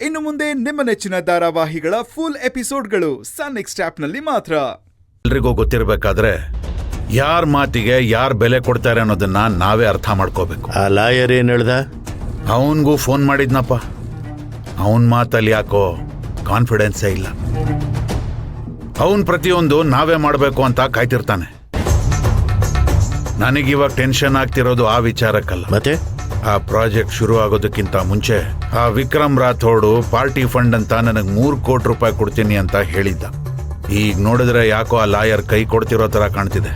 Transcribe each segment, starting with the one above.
ಇನ್ನು ಮುಂದೆ ನಿಮ್ಮ ನೆಚ್ಚಿನ ಧಾರಾವಾಹಿಗಳ ಫುಲ್ ಎಪಿಸೋಡ್ಗಳು ಸನ್ ನೆಕ್ಸ್ಟ್ ಆಪ್ನಲ್ಲಿ ಮಾತ್ರ. ಎಲ್ರಿಗೂ ಗೊತ್ತಿರಬೇಕಾದ್ರೆ ಯಾರ ಮಾತಿಗೆ ಯಾರು ಬೆಲೆ ಕೊಡ್ತಾರೆ ಅನ್ನೋದನ್ನ ನಾವೇ ಅರ್ಥ ಮಾಡ್ಕೋಬೇಕು. ಆ ಲಾಯರ್ ಏನ್ ಹೇಳ್ದ? ಅವನ್ಗೂ ಫೋನ್ ಮಾಡಿದ್ನಪ್ಪ. ಅವನ್ ಮಾತಲ್ಲಿ ಯಾಕೋ ಕಾನ್ಫಿಡೆನ್ಸೇ ಇಲ್ಲ. ಅವನ್ ಪ್ರತಿಯೊಂದು ನಾವೇ ಮಾಡಬೇಕು ಅಂತ ಕಾಯ್ತಿರ್ತಾನೆ. ನನಗಿವಾಗ ಟೆನ್ಷನ್ ಆಗ್ತಿರೋದು ಆ ವಿಚಾರಕ್ಕಲ್ಲ. ಮತ್ತೆ ಆ ಪ್ರಾಜೆಕ್ಟ್ ಶುರು ಆಗೋದಕ್ಕಿಂತ ಮುಂಚೆ ಆ ವಿಕ್ರಮ್ ರಾಥೋಡು ಪಾರ್ಟಿ ಫಂಡ್ ಅಂತ ನನಗೆ 3 ಕೋಟಿ ರೂಪಾಯಿ ಕೊಡ್ತೀನಿ ಅಂತ ಹೇಳಿದ್ದ. ಈಗ ನೋಡಿದ್ರೆ ಯಾಕೋ ಆ ಲಾಯರ್ ಕೈ ಕೊಡ್ತಿರೋ ತರ ಕಾಣ್ತಿದೆ.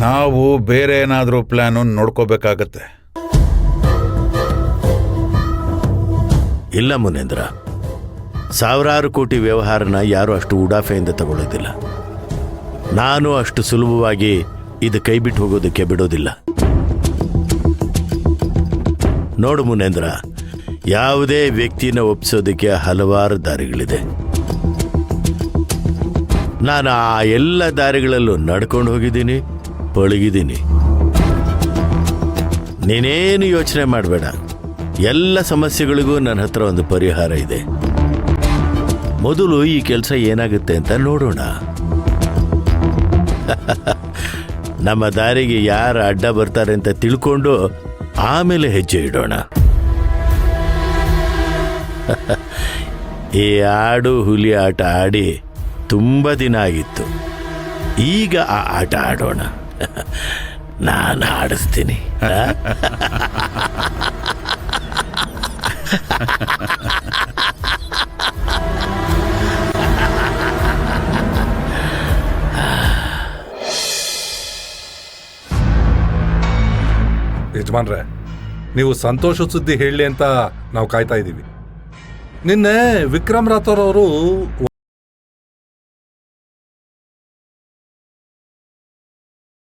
ನಾವು ಬೇರೆ ಏನಾದ್ರೂ ಪ್ಲಾನ್ ನೋಡ್ಕೋಬೇಕಾಗತ್ತೆ. ಇಲ್ಲ ಮುನೇಂದ್ರ, ಸಾವಿರಾರು ಕೋಟಿ ವ್ಯವಹಾರನ ಯಾರು ಅಷ್ಟು ಉಡಾಫೆಯಿಂದ ತಗೊಳ್ಳೋದಿಲ್ಲ. ನಾನು ಅಷ್ಟು ಸುಲಭವಾಗಿ ಇದು ಕೈ ಬಿಟ್ಟು ಹೋಗೋದಕ್ಕೆ ಬಿಡೋದಿಲ್ಲ. ನೋಡು ಮುನೇಂದ್ರ, ಯಾವುದೇ ವ್ಯಕ್ತಿನ ಒಪ್ಪಿಸೋದಕ್ಕೆ ಹಲವಾರು ದಾರಿಗಳಿದೆ. ನಾನು ಆ ಎಲ್ಲ ದಾರಿಗಳಲ್ಲೂ ನಡ್ಕೊಂಡು ಹೋಗಿದ್ದೀನಿ, ಪಳಗಿದ್ದೀನಿ. ನೀನೇನು ಯೋಚನೆ ಮಾಡಬೇಡ. ಎಲ್ಲ ಸಮಸ್ಯೆಗಳಿಗೂ ನನ್ನ ಹತ್ರ ಒಂದು ಪರಿಹಾರ ಇದೆ. ಮೊದಲು ಈ ಕೆಲಸ ಏನಾಗುತ್ತೆ ಅಂತ ನೋಡೋಣ. ನಮ್ಮ ದಾರಿಗೆ ಯಾರು ಅಡ್ಡ ಬರ್ತಾರೆ ಅಂತ ತಿಳ್ಕೊಂಡು ಆಮೇಲೆ ಹೆಜ್ಜೆ ಇಡೋಣ. ಈ ಆಡು ಹುಲಿ ಆಟ ಆಡಿ ತುಂಬ ದಿನ ಆಗಿತ್ತು. ಈಗ ಆ ಆಟ ಆಡೋಣ. ನಾನು ಆಡಿಸ್ತೀನಿ. ಯಜಮಾನ್ರೆ, ನೀವು ಸಂತೋಷ ಸುದ್ದಿ ಹೇಳಲಿ ಅಂತ ನಾವು ಕಾಯ್ತಾ ಇದ್ದೀವಿ. ನಿನ್ನೆ ವಿಕ್ರಮ್ ರಾಥೋರ್ ಅವರು